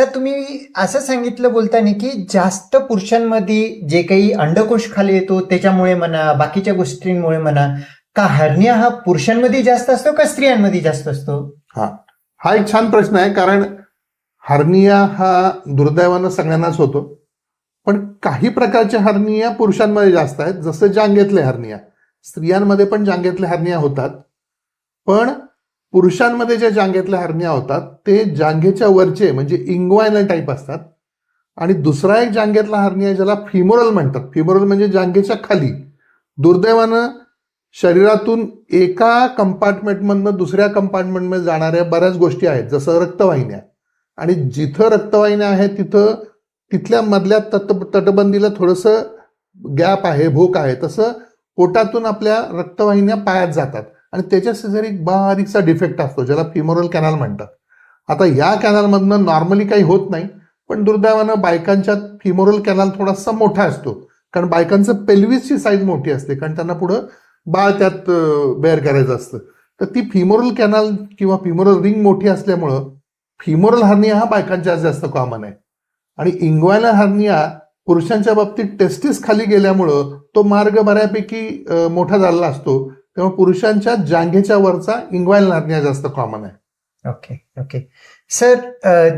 Sir तुम्ही असं सांगितलं बोलताना की जास्त पुरुषांमध्ये जे काही अंडकोश खाली येतो त्याच्यामुळे म्हणा, बाकीच्या गोष्टींमुळे म्हणा, का हर्निया हा पुरुषांमध्ये जास्त असतो का स्त्रियांमध्ये जास्त असतो? हा एक छान प्रश्न आहे, कारण हर्निया हा दुर्दैवानं सगळ्यांनाच होतो, पण काही प्रकारचे हर्निया पुरुषांमध्ये जास्त आहेत. जसं जांघेतले हर्निया, स्त्रियांमध्ये पण जांघेतले हर्निया होतात, पण पुरुषांमध्ये ज्या जांघेतल्या हर्निया होतात ते जांघेच्या वरचे म्हणजे इंग्वायनल टाईप असतात. आणि दुसरा एक जांघेतला हर्निया ज्याला फिमोरल म्हणतात, फिमोरल म्हणजे जांघेच्या खाली. दुर्दैवानं शरीरातून एका कंपार्टमेंटमधनं दुसऱ्या कंपार्टमेंटमध्ये जाणाऱ्या बऱ्याच गोष्टी आहेत, जसं रक्तवाहिन्या. आणि जिथं रक्तवाहिन्या आहेत तिथं तिथल्या मधल्या तटबंदीला थोडंसं गॅप आहे, भोक आहे, तसं पोटातून आपल्या रक्तवाहिन्या पायात जातात आणि त्याच्या शेजारी एक बारीकसा डिफेक्ट असतो ज्याला फिमोरल कॅनल म्हणतात. आता या कॅनलमधनं नॉर्मली काही होत नाही, पण दुर्दैवानं बायकांच्या फिमोरल कॅनल थोडासा मोठा असतो, कारण बायकांचं पेल्विसची साईज मोठी असते, कारण त्यांना पुढं बाळ त्यात बेअर करायचं असतं. तर ती फिमोरल कॅनल किंवा फिमोरल रिंग मोठी असल्यामुळं फिमोरल हर्निया हा बायकांच्या जास्त कॉमन आहे. आणि इंग्वायनल हर्निया पुरुषांच्या बाबतीत टेस्टिस खाली गेल्यामुळं तो मार्ग बऱ्यापैकी मोठा झालेला असतो, तेव्हा पुरुषांच्या जांघेच्या वरचा इंग्वायनल हर्निया जास्त कॉमन आहे. ओके ओके सर,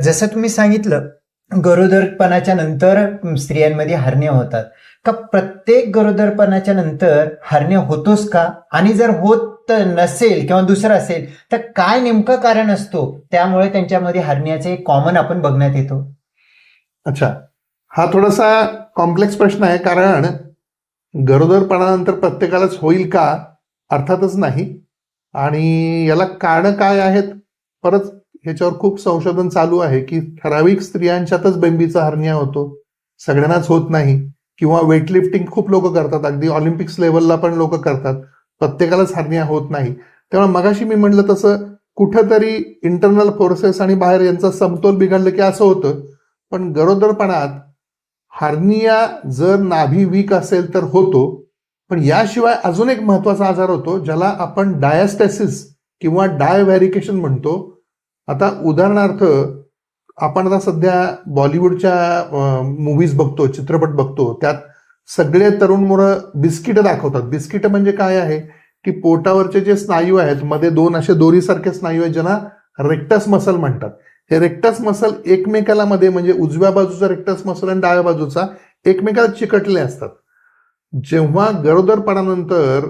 जसं तुम्ही सांगितलं गरोदरपणाच्या नंतर स्त्रियांमध्ये हर्निया होतात, का प्रत्येक गरोदरपणाच्या नंतर हर्निया होतोच का? आणि जर होत नसेल किंवा दुसरं असेल तर काय नेमकं कारण असतो त्यामुळे त्यांच्यामध्ये हर्नियाचे कॉमन आपण बघण्यात येतो? अच्छा, हा थोडासा कॉम्प्लेक्स प्रश्न आहे, कारण गरोदरपणानंतर प्रत्येकालाच होईल का? अर्थातच नाही. आणि याला कारणं काय आहेत, परत ह्याच्यावर खूप संशोधन चालू आहे की ठराविक स्त्रियांच्यातच बेंबीचा हर्निया होतो, सगळ्यांनाच होत नाही. किंवा वेटलिफ्टिंग खूप लोक करतात, अगदी ऑलिम्पिक्स लेवलला पण लोक करतात, प्रत्येकालाच हर्निया होत नाही. तेव्हा मगाशी मी म्हटलं तसं कुठंतरी इंटरनल फोर्सेस आणि बाहेर यांचा समतोल बिघडलं की असं होतं. पण गरोदरपणात हर्निया जर नाभी वीक असेल तर होतो, पण याशिवाय अजून एक महत्वाचा आजार होतो ज्याला आपण डायस्टॅसिस किंवा डायव्हॅरिकेशन म्हणतो. आता उदाहरणार्थ आपण आता सध्या बॉलिवूडच्या मूव्हीज बघतो, चित्रपट बघतो, त्यात सगळे तरुण मुलं बिस्किटं दाखवतात. बिस्किटं म्हणजे काय आहे की पोटावरचे जे स्नायू आहेत, मध्ये दोन असे दोरीसारखे स्नायू आहेत ज्यांना रेक्टस मसल म्हणतात. हे रेक्टस मसल एकमेकाला मध्ये म्हणजे उजव्या बाजूचा रेक्टस मसल आणि डाव्या बाजूचा एकमेकाला चिकटले असतात. जेव्हा गरोदरपणानंतर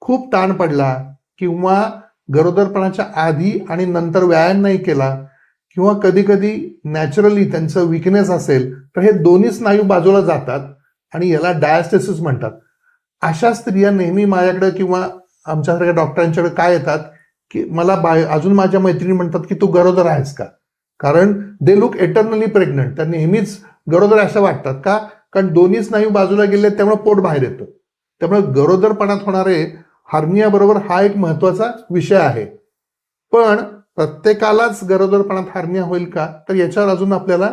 खूप ताण पडला किंवा गरोदरपणाच्या आधी आणि नंतर व्यायाम नाही केला किंवा कधी कधी नॅचरली त्यांचं विकनेस असेल तर हे दोन्ही स्नायू बाजूला जातात आणि याला डायस्टेसिस म्हणतात. अशा स्त्रिया नेहमी माझ्याकडे किंवा आमच्यासारख्या डॉक्टरांच्याकडे काय येतात की मला अजून माझ्या मैत्रिणी म्हणतात की तू गरोदर आहेस का? कारण दे लुक एटर्नली प्रेग्नंट. त्या नेहमीच गरोदर असं वाटतात का? कारण दोन्ही स्नायू बाजूला गेले त्यामुळे पोट बाहेर येतं. त्यामुळे गरोदरपणात होणारे हर्निया बरोबर हा एक महत्वाचा विषय आहे. पण प्रत्येकालाच गरोदरपणात हर्निया होईल का, तर याच्यावर अजून आपल्याला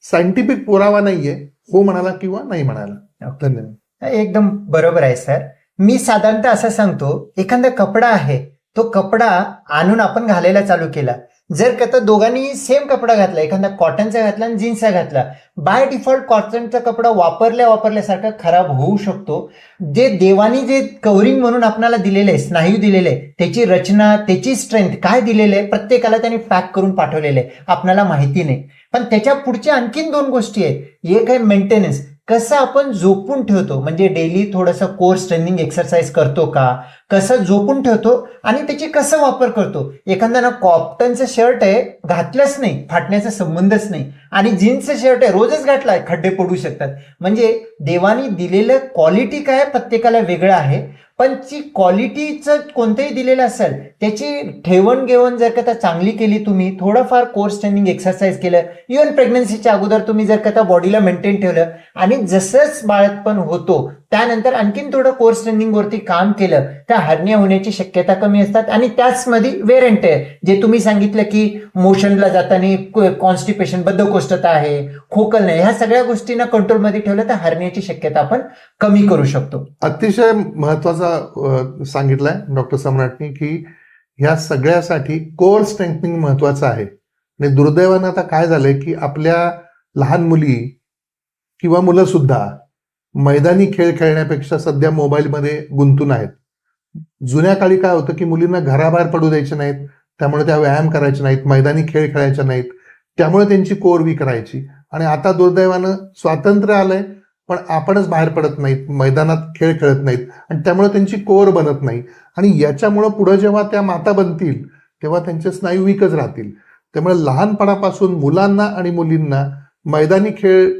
सायंटिफिक पुरावा नाहीये, हो म्हणाला किंवा नाही म्हणाला. धन्यवाद. एकदम बरोबर आहे सर. मी साधारणतः असं सांगतो, एखादा कपडा आहे, तो कपडा आणून आपण घालायला चालू केला, जर का दोघांनी सेम कपडा घातला, एखादा कॉटनचा घातला आणि जीन्सचा घातला, बाय डिफॉल्ट कॉटनचा कपडा वापरल्यासारखा खराब होऊ शकतो. जे देवानी जे कव्हरिंग म्हणून आपल्याला दिलेले आहे, स्नायू दिलेले आहे, त्याची रचना, त्याची स्ट्रेंथ काय दिलेले आहे, प्रत्येकाला त्यांनी पॅक करून पाठवलेले आहे, आपल्याला माहिती नाही. पण त्याच्या पुढच्या आणखीन दोन गोष्टी आहेत. एक आहे मेंटेनन्स, कसं आपण झोपून ठेवतो, म्हणजे डेली थोडंसं कोर स्ट्रेनिंग एक्सरसाइज करतो का, कसं झोपून ठेवतो आणि त्याची कसं वापर करतो. एखाद्यानं कॉटनचं शर्ट आहे, घातलंच नाही, फाटण्याचा संबंधच नाही, आणि जीन्सचं शर्ट आहे, रोजच घातलाय, खड्डे पडू शकतात. म्हणजे देवानी दिलेलं क्वालिटी काय प्रत्येकाला वेगळं आहे, पण ती क्वालिटीचं कोणतंही दिलेलं असेल त्याची ठेवण घेवण जर का चांगली केली, तुम्ही थोडंफार कोर स्ट्रेनिंग एक्सरसाइज केलं, इव्हन प्रेग्नन्सीच्या अगोदर तुम्ही जर का बॉडीला मेंटेन ठेवलं आणि जसंच बाळंतपण होतो त्यानंतर आणखीन थोडं कोर स्ट्रेनिंग वरती काम केलं, तर हर्निया होण्याची शक्यता कमी असतात. आणि त्याचमध्ये वेअर अँड टेअर, जे तुम्ही सांगितलं की मोशनला जाताना कॉन्स्टिपेशन, बद्धकोष्ठता आहे, खोकल नाही, ह्या सगळ्या गोष्टींना कंट्रोलमध्ये ठेवलं तर हर्नियाची शक्यता आपण कमी करू शकतो. अतिशय महत्वाचा सांगितलंय डॉक्टर सम्राटनी की ह्या सगळ्यासाठी कोर स्ट्रेंथनिंग महत्वाचं आहे. आणि दुर्दैवानं आता काय झालंय की आपल्या लहान मुली किंवा मुलं सुद्धा मैदानी खेळ खेळण्यापेक्षा सध्या मोबाईलमध्ये गुंतून आहेत. जुन्या काळी काय होतं की मुलींना घराबाहेर पडू द्यायचे नाहीत, त्यामुळे त्या व्यायाम करायच्या नाहीत, मैदानी खेळ खेळायच्या नाहीत, त्यामुळे त्यांची कोर वीक राहायची. आणि आता दुर्दैवानं स्वातंत्र्य आलंय पण आपणच बाहेर पडत नाहीत, मैदानात खेळ खेळत नाहीत आणि त्यामुळे त्यांची कोर बनत नाही. आणि याच्यामुळं पुढे जेव्हा त्या माता बनतील तेव्हा त्यांचे स्नायू वीकच राहतील. त्यामुळे लहानपणापासून मुलांना आणि मुलींना मैदानी खेळ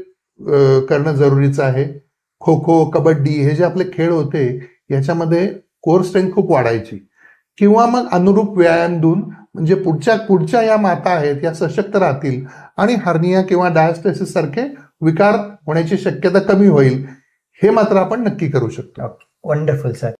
करणं जरुरीचं आहे. खो खो, कबड्डी हे जे आपले खेळ होते याच्यामध्ये कोर स्ट्रेंथ खूप वाढायची. किंवा मग अनुरूप व्यायाम देऊन म्हणजे पुढच्या या माता आहेत या सशक्त राहतील आणि हर्निया किंवा डायस्टेसिस सारखे विकार होण्याची शक्यता कमी होईल. हे मात्र आपण नक्की करू शकतो. Wonderful sir.